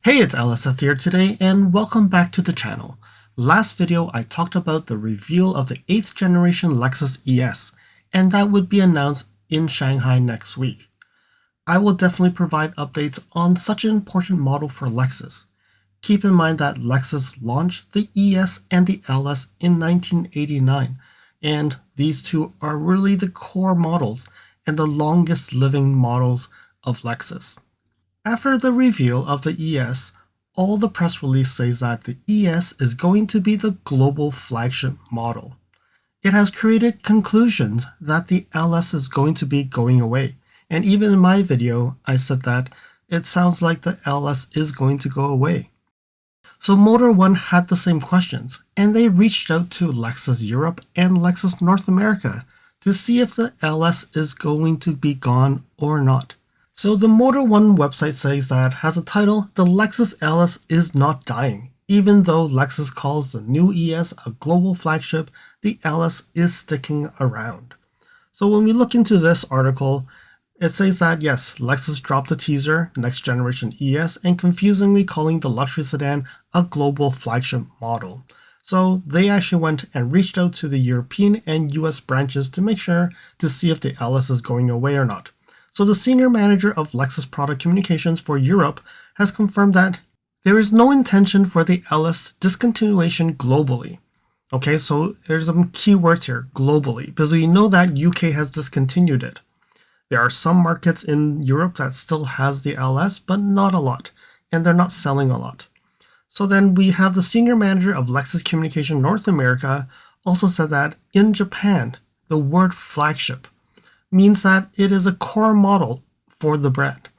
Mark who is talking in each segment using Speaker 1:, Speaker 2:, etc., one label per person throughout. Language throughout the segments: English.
Speaker 1: Hey, it's LSF here today, and welcome back to the channel. Last video, I talked about the reveal of the 8th generation Lexus ES, and that would be announced in Shanghai next week. I will definitely provide updates on such an important model for Lexus. Keep in mind that Lexus launched the ES and the LS in 1989, and these two are really the core models and the longest living models of Lexus. After the reveal of the ES, all the press release says that the ES is going to be the global flagship model. It has created conclusions that the LS is going to be going away, and even in my video, I said that it sounds like the LS is going to go away. So Motor One had the same questions, and they reached out to Lexus Europe and Lexus North America to see if the LS is going to be gone or not. So the Motor One website says that has a title, "The Lexus LS is not dying." Even though Lexus calls the new ES a global flagship, the LS is sticking around. So when we look into this article, it says that yes, Lexus dropped a teaser, next generation ES, and confusingly calling the luxury sedan a global flagship model. So they actually went and reached out to the European and US branches to make sure to see if the LS is going away or not. So the senior manager of Lexus product communications for Europe has confirmed that there is no intention for the LS discontinuation globally. Okay, so there's some key words here, globally, because we know that UK has discontinued it. There are some markets in Europe that still has the LS, but not a lot, and they're not selling a lot. So then we have the senior manager of Lexus Communication North America also said that in Japan, the word flagship means that it is a core model for the brand.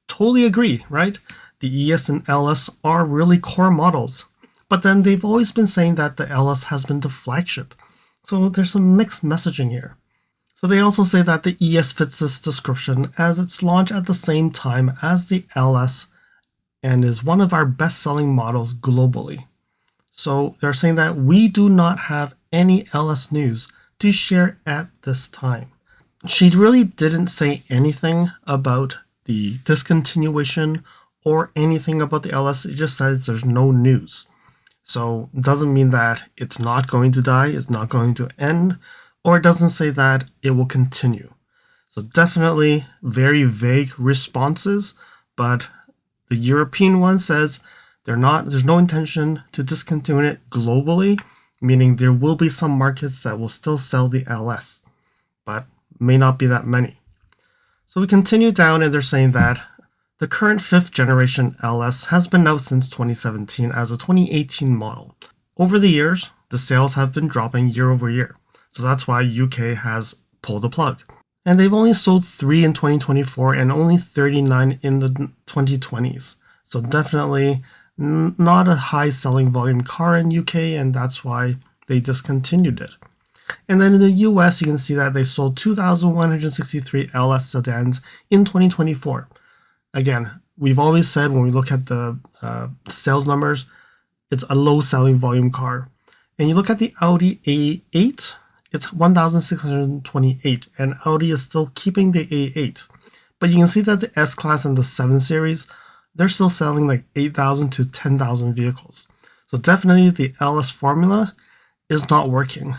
Speaker 1: Totally agree, right? The ES and LS are really core models, but then they've always been saying that the LS has been the flagship. So there's some mixed messaging here. So they also say that the ES fits this description as it's launched at the same time as the LS and is one of our best-selling models globally. So they're saying that we do not have any LS news to share at this time. She really didn't say anything about the discontinuation or anything about the LS. It just says there's no news. So it doesn't mean that it's not going to die, it's not going to end, or it doesn't say that it will continue. So definitely very vague responses, but the European one says there's no intention to discontinue it globally, meaning there will be some markets that will still sell the LS, but may not be that many. So we continue down and they're saying that the current 5th generation LS has been out since 2017 as a 2018 model. Over the years, the sales have been dropping year over year. So that's why UK has pulled the plug. And they've only sold 3 in 2024 and only 39 in the 2020s. So definitely not a high selling volume car in UK, and that's why they discontinued it. And then in the US, you can see that they sold 2,163 LS sedans in 2024. Again, we've always said when we look at the sales numbers, it's a low selling volume car. And you look at the Audi A8, it's 1,628, and Audi is still keeping the A8. But you can see that the S-Class and the 7 Series, they're still selling like 8,000 to 10,000 vehicles. So definitely the LS formula is not working.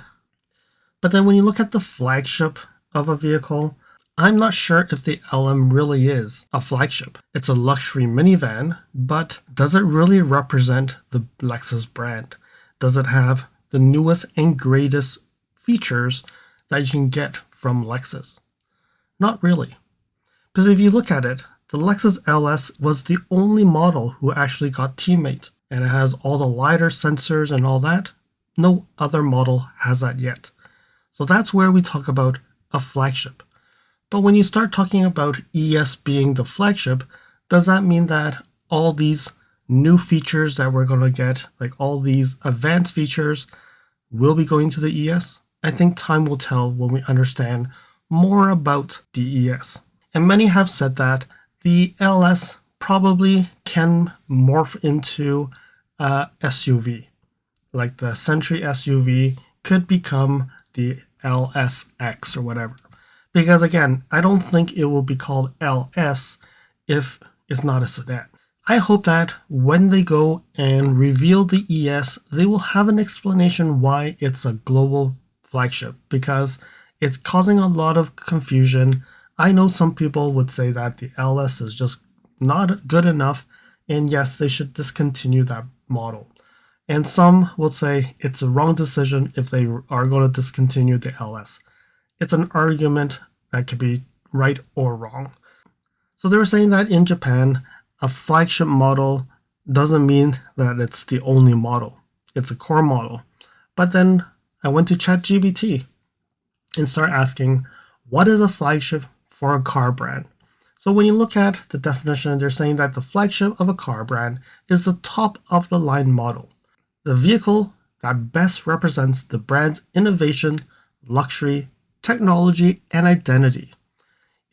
Speaker 1: But then when you look at the flagship of a vehicle, I'm not sure if the LM really is a flagship. It's a luxury minivan, but does it really represent the Lexus brand? Does it have the newest and greatest features that you can get from Lexus? Not really. Because if you look at it, the Lexus LS was the only model who actually got teammate, and it has all the LiDAR sensors and all that. No other model has that yet. So that's where we talk about a flagship. But when you start talking about ES being the flagship, does that mean that all these new features that we're going to get, like all these advanced features, will be going to the ES? I think time will tell when we understand more about the ES. And many have said that the LS probably can morph into a SUV. Like the Sentry SUV could become the LSX or whatever. Because again, I don't think it will be called LS if it's not a sedan. I hope that when they go and reveal the ES, they will have an explanation why it's a global flagship, because it's causing a lot of confusion. I know some people would say that the LS is just not good enough, and yes, they should discontinue that model. And some will say it's a wrong decision if they are going to discontinue the LS. It's an argument that could be right or wrong. So they were saying that in Japan, a flagship model doesn't mean that it's the only model. It's a core model. But then I went to ChatGPT and start asking, what is a flagship for a car brand? So when you look at the definition, they're saying that the flagship of a car brand is the top of the line model, the vehicle that best represents the brand's innovation, luxury, technology, and identity.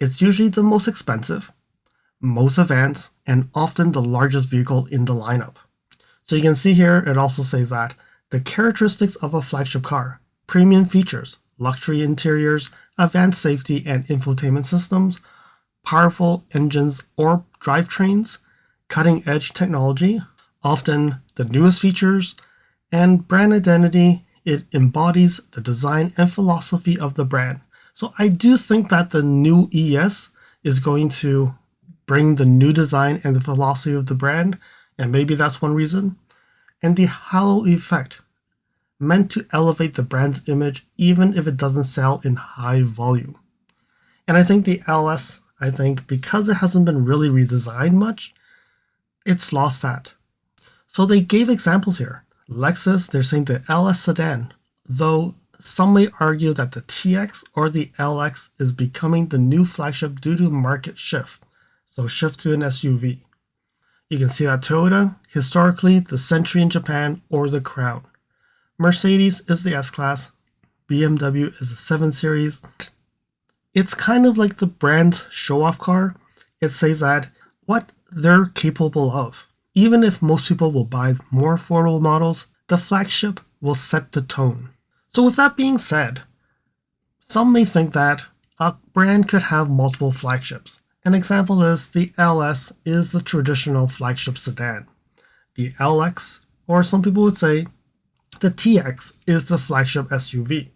Speaker 1: It's usually the most expensive, most advanced, and often the largest vehicle in the lineup. So you can see here, it also says that the characteristics of a flagship car: premium features, luxury interiors, advanced safety and infotainment systems, powerful engines or drivetrains, cutting-edge technology, often the newest features, and brand identity. It embodies the design and philosophy of the brand. So I do think that the new ES is going to bring the new design and the philosophy of the brand, and maybe that's one reason. And the halo effect, meant to elevate the brand's image even if it doesn't sell in high volume. And I think the LS, because it hasn't been really redesigned much, it's lost that. So they gave examples here. Lexus, they're saying the LS sedan, though some may argue that the TX or the LX is becoming the new flagship due to market shift, so shift to an SUV. You can see that Toyota, historically the Century in Japan or the Crown. Mercedes is the S-Class, BMW is the 7 Series. It's kind of like the brand's show-off car. It says that what they're capable of. Even if most people will buy more affordable models, the flagship will set the tone. So with that being said, some may think that a brand could have multiple flagships. An example is the LS is the traditional flagship sedan. The LX, or some people would say the TX, is the flagship SUV.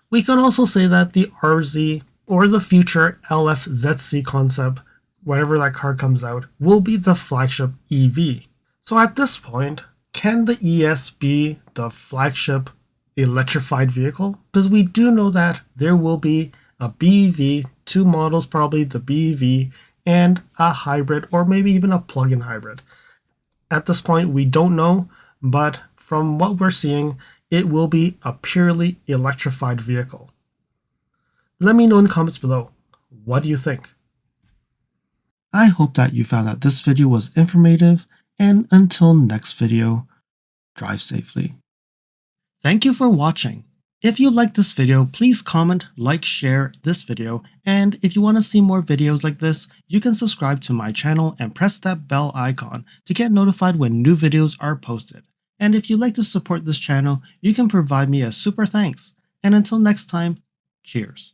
Speaker 1: We can also say that the RZ or the future LFZC concept, whenever that car comes out, will be the flagship EV. So at this point, can the ES be the flagship electrified vehicle? Because we do know that there will be a BEV, 2 models, probably the BEV, and a hybrid, or maybe even a plug-in hybrid. At this point, we don't know, but from what we're seeing, it will be a purely electrified vehicle. Let me know in the comments below. What do you think? I hope that you found that this video was informative, and until next video, drive safely. Thank you for watching. If you liked this video, please comment, like, share this video, and if you want to see more videos like this, you can subscribe to my channel and press that bell icon to get notified when new videos are posted. And if you'd like to support this channel, you can provide me a super thanks. And until next time, cheers.